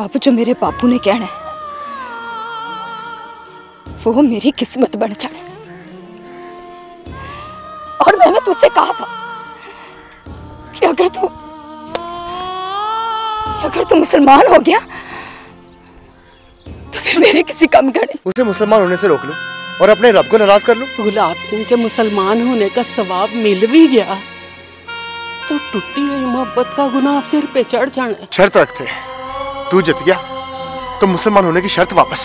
अब जो मेरे बापू ने कहना है वो मेरी किस्मत बन जाए। और मैंने तुझसे कहा था कि अगर तू मुसलमान हो गया तो फिर मेरे किसी कम गणे। उसे मुसलमान होने से रोक लो और अपने रब को नाराज कर लो। गुलाब सिंह के मुसलमान होने का सवाब मिल भी गया तो टूटी हुई मोहब्बत का गुनाह सिर पे चढ़ जाना। शर्त रखते, तू जीत गया तो मुसलमान होने की शर्त वापस।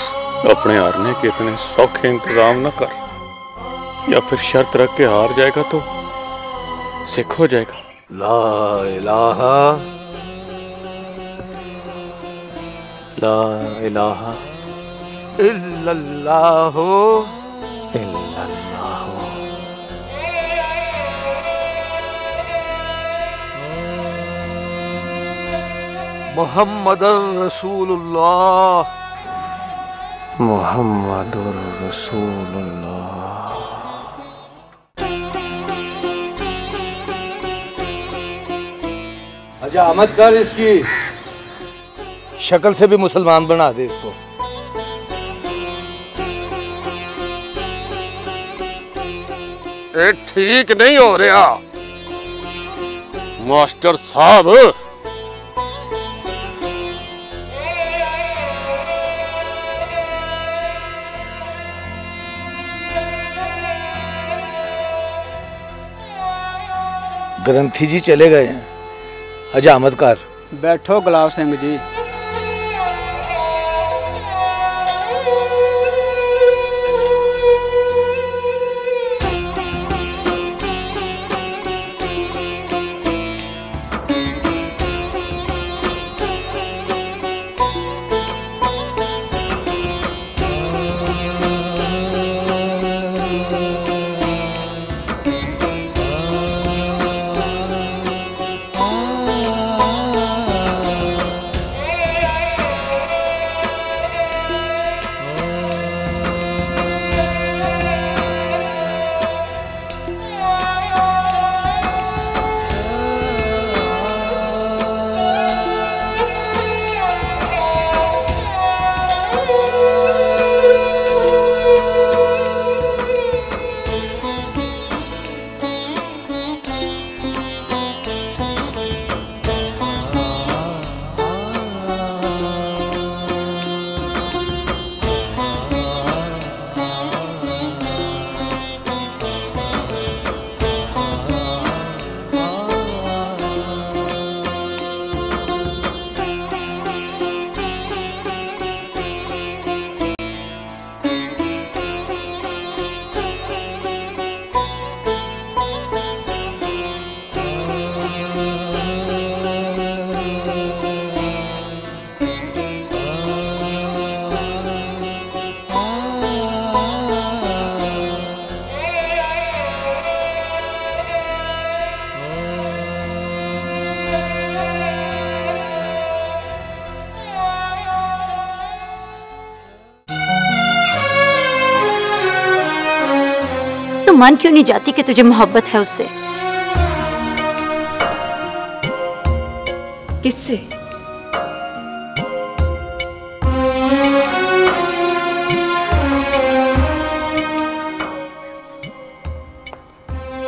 अपने हारने के इतने सौखे इंतजाम न कर, या फिर शर्त रख के हार जाएगा तो सिख हो जाएगा। ला इलाहा इल्लल्लाहु मुहम्मदुर रसूलुल्लाह मुहम्मदुर रसूलुल्लाह। हजामत कर, इसकी शक्ल से भी मुसलमान बना दे इसको। ये ठीक नहीं हो रहा मास्टर साहब। ग्रंथी जी चले गए हैं, हजामत कर। बैठो गुलाब सिंह जी। मान क्यों नहीं जाती कि तुझे मोहब्बत है उससे? किससे?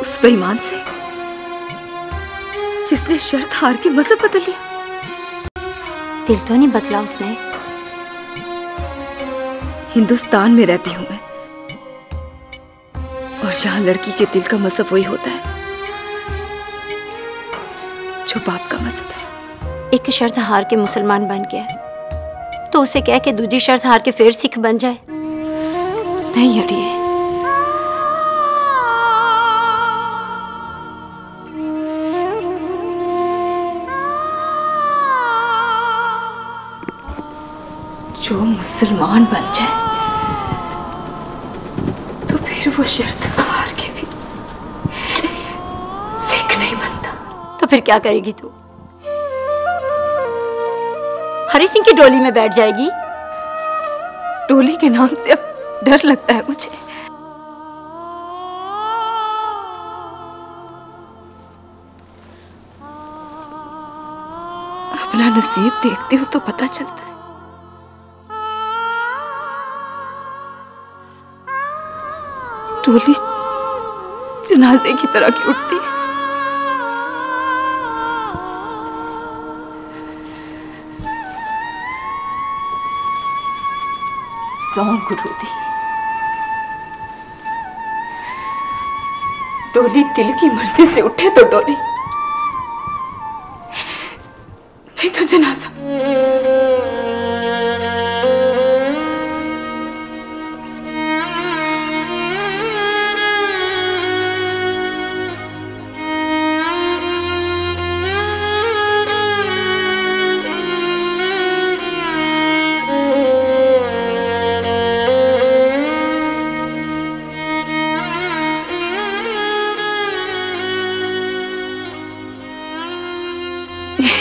उस बेईमान से जिसने शर्त हार के मजहब बदल लिया। दिल तो नहीं बदला उसने। हिंदुस्तान में रहती हूं मैं, और जहां लड़की के दिल का मजहब वही होता है जो बाप का मजहब है। एक शर्त हार के मुसलमान बन गया तो उसे कह के दूसरी शर्त हार के फिर सिख बन जाए। नहीं अड़िए, जो मुसलमान बन जाए तो फिर वो शर्त हार के भी सिख नहीं बनता। तो फिर क्या करेगी तू? हरि सिंह की डोली में बैठ जाएगी? डोली के नाम से अब डर लगता है मुझे। अपना नसीब देखती हूँ तो पता चलता है डोली जनाजे की तरह की उठती। सौ गुरु दी, डोली दिल की मर्जी से उठे तो डोली, नहीं तो जनाजा।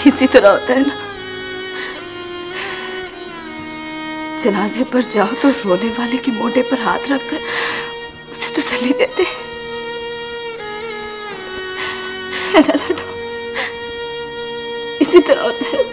इसी तरह होता है ना, जनाजे पर जाओ तो रोने वाले के मोढे पर हाथ रखकर उसे तसल्ली देते है ना लाडो। इसी तरह होता है।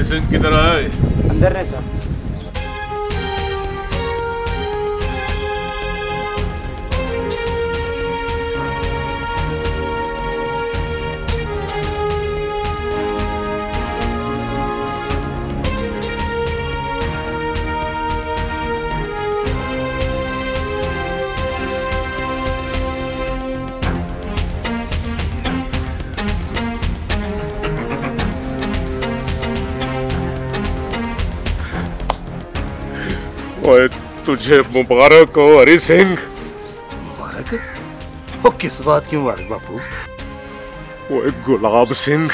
सिंह किधर आए? अंदर रहे साहब। ओए तुझे मुबारक हो हरि सिंह। मुबारक? वो किस बात की मुबारक बापू? ओए गुलाब सिंह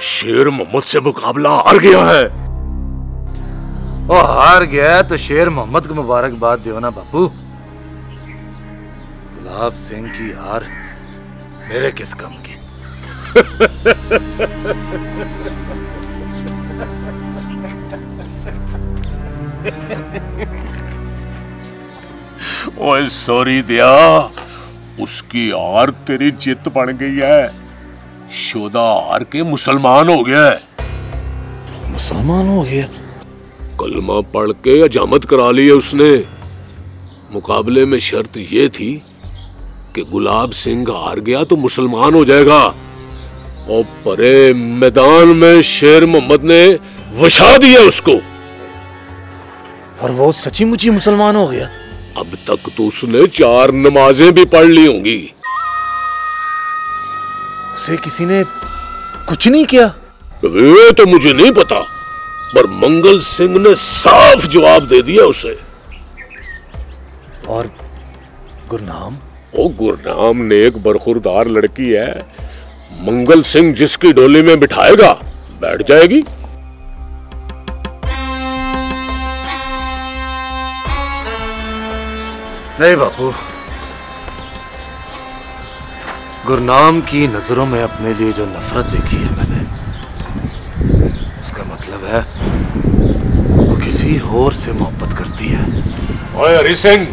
शेर मोहम्मद से मुकाबला हार गया है। वो हार गया तो शेर मोहम्मद को मुबारकबाद दो ना बापू। गुलाब सिंह की हार मेरे किस काम की? ओए सॉरी दिया, उसकी हार तेरी जित बन गई है। शोदा हार के मुसलमान हो गया है। मुसलमान हो गया? कलमा पढ़ के अजामत करा ली है उसने। मुकाबले में शर्त ये थी कि गुलाब सिंह हार गया तो मुसलमान हो जाएगा। और परे मैदान में शेर मोहम्मद ने वशा दिया उसको। और वो सच्ची मुची मुसलमान हो गया? अब तक तो उसने 4 नमाजें भी पढ़ ली होंगी। उसे किसी ने कुछ नहीं किया? ये तो मुझे नहीं पता, पर मंगल सिंह ने साफ जवाब दे दिया उसे। और गुरनाम? ओ गुरनाम नेक बरखुरदार लड़की है। मंगल सिंह जिसकी डोली में बिठाएगा बैठ जाएगी। नहीं बापू, गुरनाम की नजरों में अपने लिए जो नफरत देखी है मैंने, इसका मतलब है वो किसी और से मोहब्बत करती है। ओए हरि सिंह,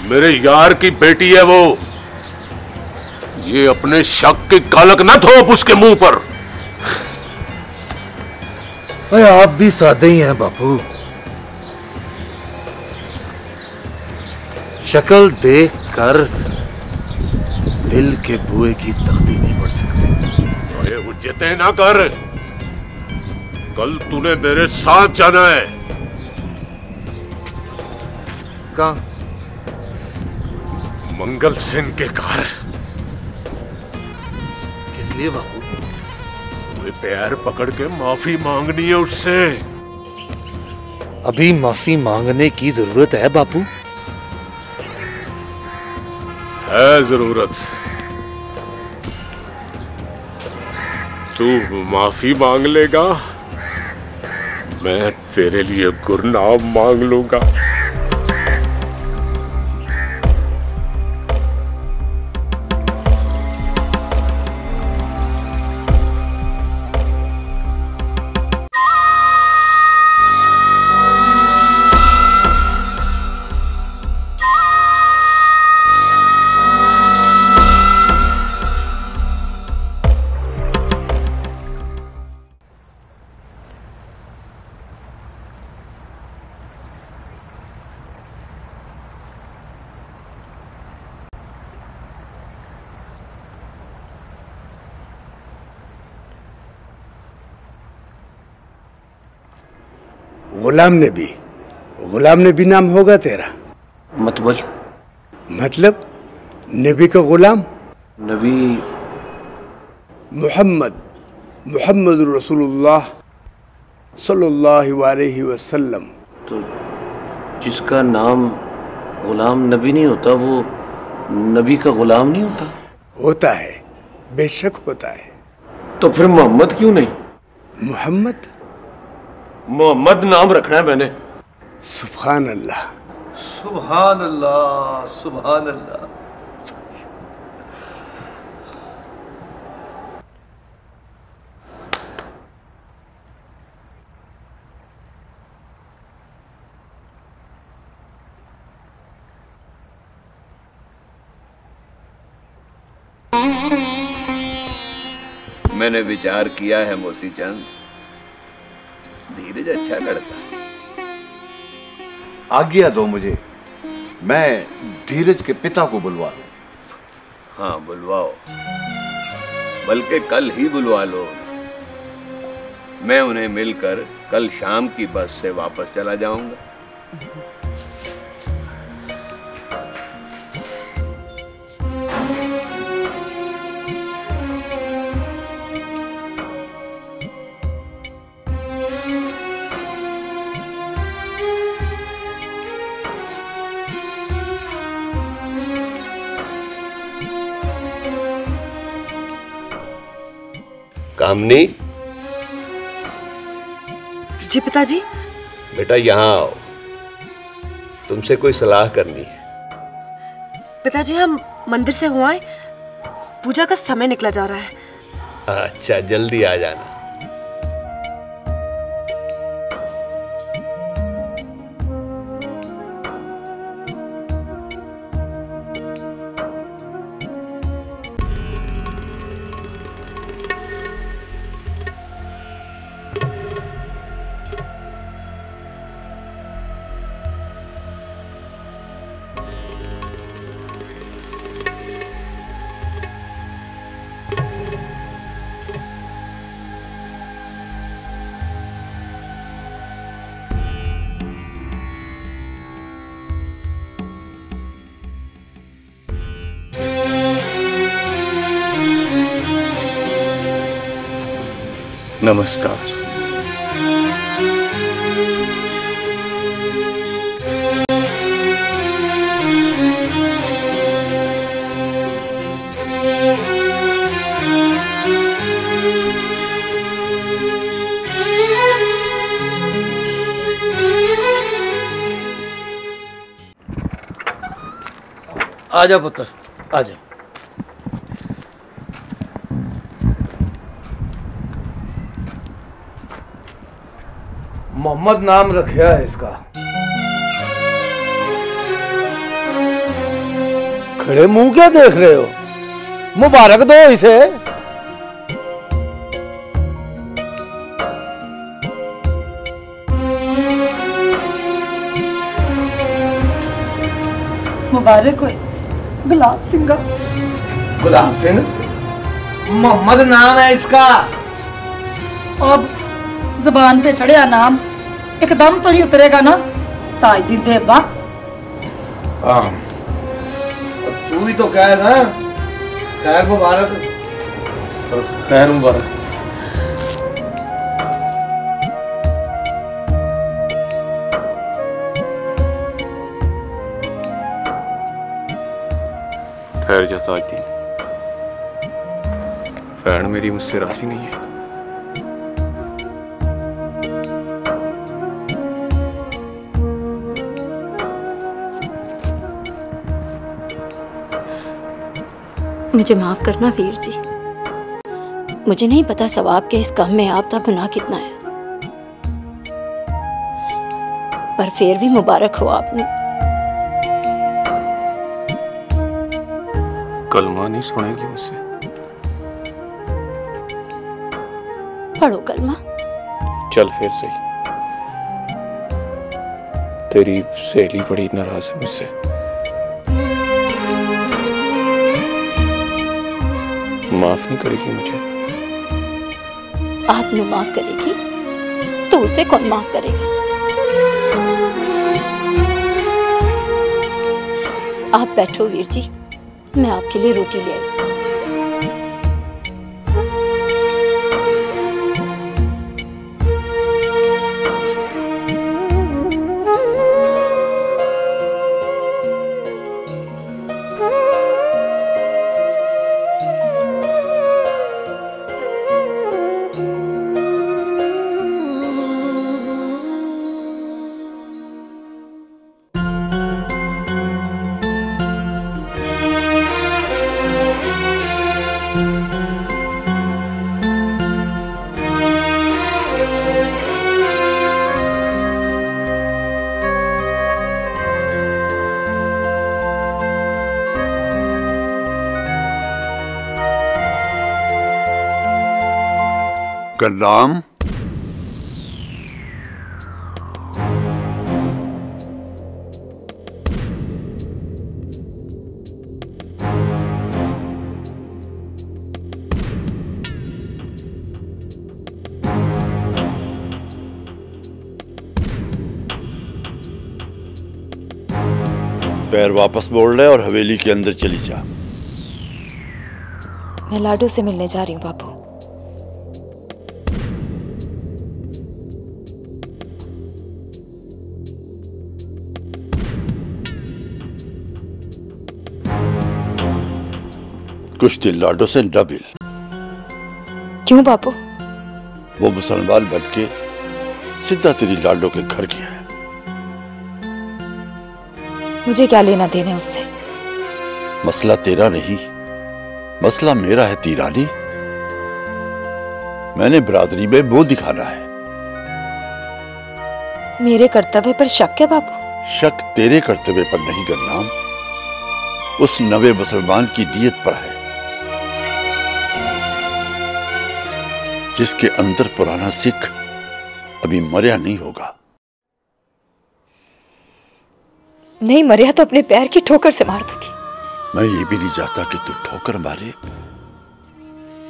मेरे यार की बेटी है वो। ये अपने शक की कालक न थोप उसके मुंह पर। अरे आप भी सादे ही हैं बापू। शक्ल देख कर दिल के बुए की तख्ती नहीं बढ़ सकते। ये हुज्जतें ना कर। कल तूने मेरे साथ जाना है। कहाँ? मंगल सिंह के घर। किस लिए बापू? वे पैर पकड़ के माफी मांगनी है उससे। अभी माफी मांगने की जरूरत है बापू? है जरूरत। तू माफी मांग लेगा, मैं तेरे लिए गुरनाम मांग लूंगा। गुलाम नबी नाम होगा तेरा? मतलब नबी का गुलाम? नबी मोहम्मद रसूलुल्लाह सल्लल्लाहु अलैहि वसल्लम। तो जिसका नाम गुलाम नबी नहीं होता वो नबी का गुलाम नहीं होता? होता है, बेशक होता है। तो फिर मोहम्मद क्यों नहीं? मोहम्मद नाम रखना है मैंने। सुभान अल्लाह, सुभान अल्लाह, सुभान अल्लाह। मैंने विचार किया है मोतीचंद, धीरज अच्छा लड़का। आज्ञा दो मुझे, मैं धीरज के पिता को बुलवा लूं। हाँ बुलवाओ, बल्कि कल ही बुलवा लो। मैं उन्हें मिलकर कल शाम की बस से वापस चला जाऊंगा। कामनी, जी पिताजी। बेटा यहाँ आओ, तुमसे कोई सलाह करनी है। पिताजी हम मंदिर से हुआ है, पूजा का समय निकला जा रहा है। अच्छा, जल्दी आ जाना। नमस्कार। आजा पुत्र, आजा। मोहम्मद नाम रखा है इसका। खड़े मुंह क्या देख रहे हो? मुबारक दो इसे। मुबारक हो गुलाब सिंह। गुलाब सिंह? मोहम्मद नाम है इसका। अब जबान पे चढ़िया नाम एकदम तो नहीं उतरेगा ना ताजदीन देबा। हाँ, तू भी तो कह ना, खैर मुबारक। खैर मुबारक। ठहर जा ताजदीन, भैन मेरी मुझसे राजी नहीं है। मुझे माफ करना वीर जी, मुझे नहीं पता सवाब के इस काम में आपका गुनाह कितना है, पर फिर भी मुबारक हो आपने। कलमा नहीं सुनेगी मुझसे? पढ़ो कलमा। चल फिर सही। तेरी सहेली बड़ी नाराज है मुझसे। माफ नहीं करेगी मुझे? आपने माफ करेगी तो उसे कौन माफ करेगा? आप बैठो वीर जी, मैं आपके लिए रोटी ले आई। गन्नाम, पैर वापस मोड़ ले और हवेली के अंदर चली जा। मैं लाडू से मिलने जा रही हूँ बापू। कुछ दिन लाडो से न मिल। क्यों बापू? वो मुसलमान बनके सीधा तेरी लाडो के घर गया है। मुझे क्या लेना देना उससे? मसला तेरा नहीं, मसला मेरा है तीरानी। मैंने बरादरी में वो दिखाना है। मेरे कर्तव्य पर शक है बापू? शक तेरे कर्तव्य पर नहीं गन्नाम, उस नवे मुसलमान की नीयत पर है जिसके अंदर पुराना सिख अभी मरया नहीं होगा। नहीं मरया तो अपने पैर की ठोकर से मार दूंगी। मैं ये भी नहीं चाहता कि तू ठोकर मारे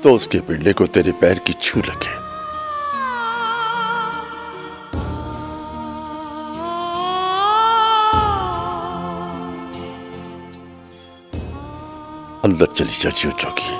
तो उसके पिंडे को तेरे पैर की छू लगे। अंदर चली जा चौकी।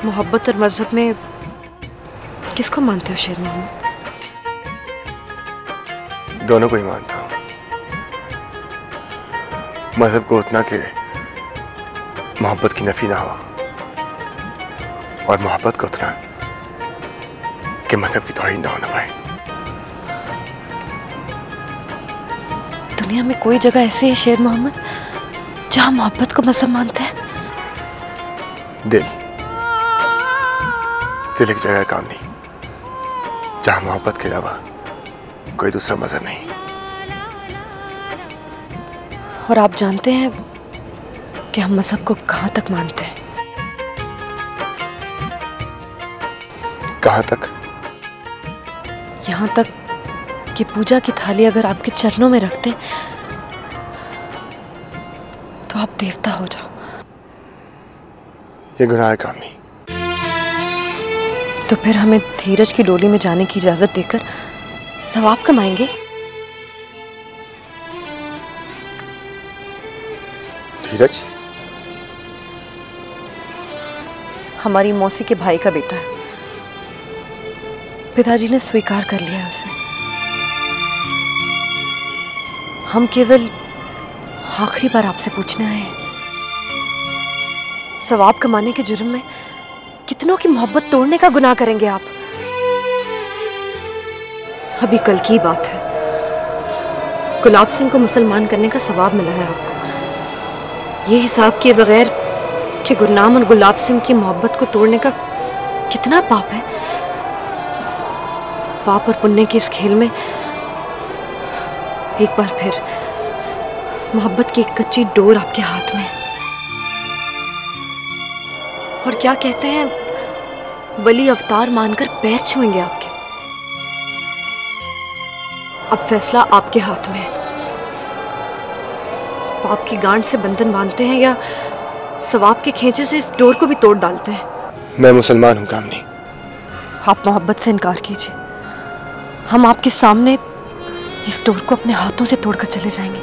मोहब्बत और मजहब में किसको मानते हो शेर मोहम्मद? दोनों को ही मानता हूँ। मजहब को उतना कि मोहब्बत की नफी ना हो, और मोहब्बत को उतना कि मजहब की तौहीन ना हो पाए। दुनिया में कोई जगह ऐसी है शेर मोहम्मद जहां मोहब्बत को मजहब मानते हैं? दिल एक जगह काम नहीं जहां मोहब्बत के अलावा कोई दूसरा मजहब नहीं। और आप जानते हैं कि हम मजहब को कहां तक मानते हैं? कहां तक? यहां तक कि पूजा की थाली अगर आपके चरणों में रखते तो आप देवता हो जाओ। ये गुनाह है काम नहीं। तो फिर हमें धीरज की डोली में जाने की इजाजत देकर सवाब कमाएंगे? धीरज हमारी मौसी के भाई का बेटा है। पिताजी ने स्वीकार कर लिया उसे। हम केवल आखिरी बार आपसे पूछने आए हैं, सवाब कमाने के जुर्म में कितनों की मोहब्बत तोड़ने का गुनाह करेंगे आप? अभी कल की बात है, गुलाब सिंह को मुसलमान करने का सवाब मिला है आपको। ये हिसाब किए बगैर कि गुरनाम और गुलाब सिंह की मोहब्बत को तोड़ने का कितना पाप है। पाप और पुण्य के इस खेल में एक बार फिर मोहब्बत की एक कच्ची डोर आपके हाथ में। और क्या कहते हैं, वली अवतार मानकर पैर छुएंगे आपके। अब फैसला आपके हाथ में है। पाप की गांठ से बंधन बांधते हैं या सवाब के खींचे से इस डोर को भी तोड़ डालते हैं? मैं मुसलमान हूं कामनी। आप मोहब्बत से इनकार कीजिए, हम आपके सामने इस डोर को अपने हाथों से तोड़कर चले जाएंगे।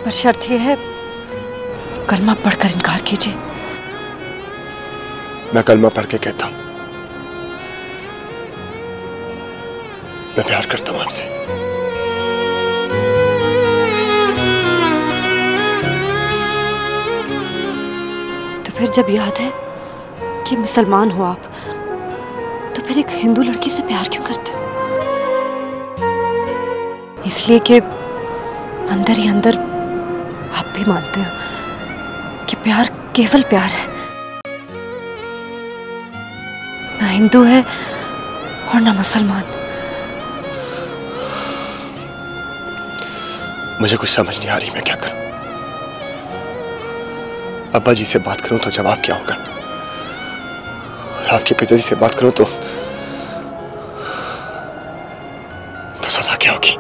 पर शर्त यह है, कलमा पढ़कर इनकार कीजिए। मैं कलमा पढ़ के कहता हूं, मैं प्यार करता हूं आपसे। तो फिर जब याद है कि मुसलमान हो आप, तो फिर एक हिंदू लड़की से प्यार क्यों करते हो? इसलिए कि अंदर ही अंदर आप भी मानते हो कि प्यार केवल प्यार है, ना हिंदू है और ना मुसलमान। मुझे कुछ समझ नहीं आ रही, मैं क्या करूं? अब्बा जी से बात करूं तो जवाब क्या होगा? और आपके पिताजी से बात करूं तो सजा क्या होगी?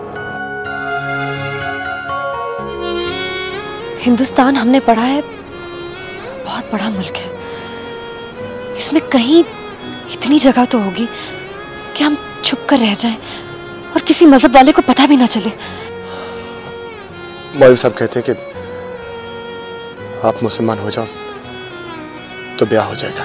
हिंदुस्तान हमने पढ़ा है बहुत बड़ा मुल्क है। इसमें कहीं इतनी जगह तो होगी कि हम छुप कर रह जाएं और किसी मजहब वाले को पता भी ना चले। मौलवी साहब कहते हैं कि आप मुसलमान हो जाओ तो ब्याह हो जाएगा।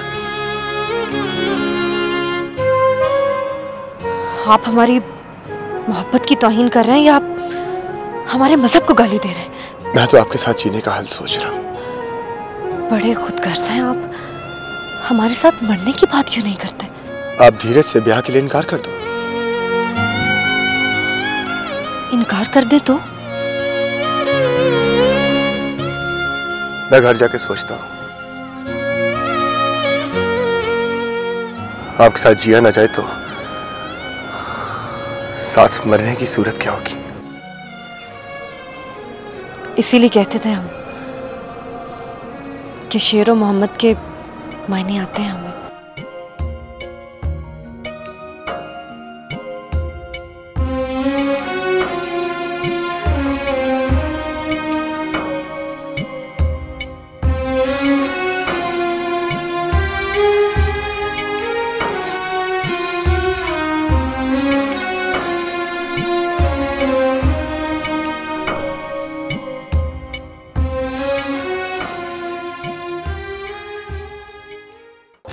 आप हमारी मोहब्बत की तौहीन कर रहे हैं या आप हमारे मजहब को गाली दे रहे हैं? मैं तो आपके साथ जीने का हल सोच रहा हूं। बड़े खुदगर्ज हैं आप, हमारे साथ मरने की बात क्यों नहीं करते? आप धीरज से ब्याह के लिए इनकार कर दो। इनकार कर दे तो? मैं घर जाके सोचता हूं, आपके साथ जिया ना जाए तो साथ मरने की सूरत क्या होगी? इसीलिए कहते थे हम कि शेरो मोहम्मद के मायने आते हैं हमें।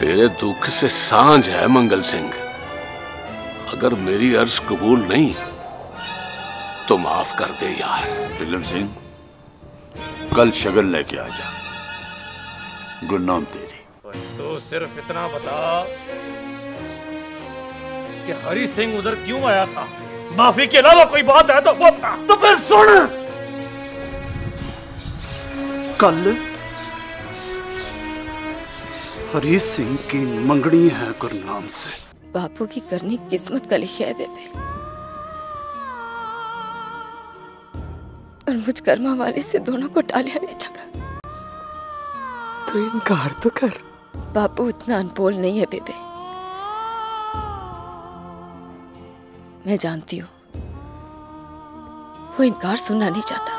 तेरे दुख से सांझ है मंगल सिंह। अगर मेरी अर्ज कबूल नहीं तो माफ कर दे यार। विल्यम सिंह, कल शगन लेके आ जा, गुरनाम तेरी। तो सिर्फ इतना बता कि हरी सिंह उधर क्यों आया था? माफी के अलावा कोई बात है तो बता। तो फिर सुन, कल हरी सिंह की मंगनी है गुरनाम से। बापू की करनी किस्मत का लिखी है बेबे, और मुझ कर्मा वाली से दोनों को टालिया नहीं जाना। तो इनकार तो कर। बापू इतना अनमोल नहीं है बेबे, मैं जानती हूँ वो इनकार सुनना नहीं चाहता।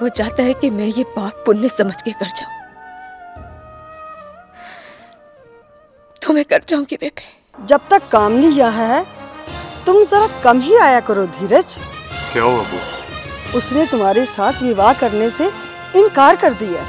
वो चाहता है कि मैं ये पाप पुण्य समझ के कर जाऊं, तो मैं कर जाऊंगी बेबे। जब तक कामनी यहाँ है तुम जरा कम ही आया करो धीरज। क्या हुआ? उसने तुम्हारे साथ विवाह करने से इनकार कर दिया।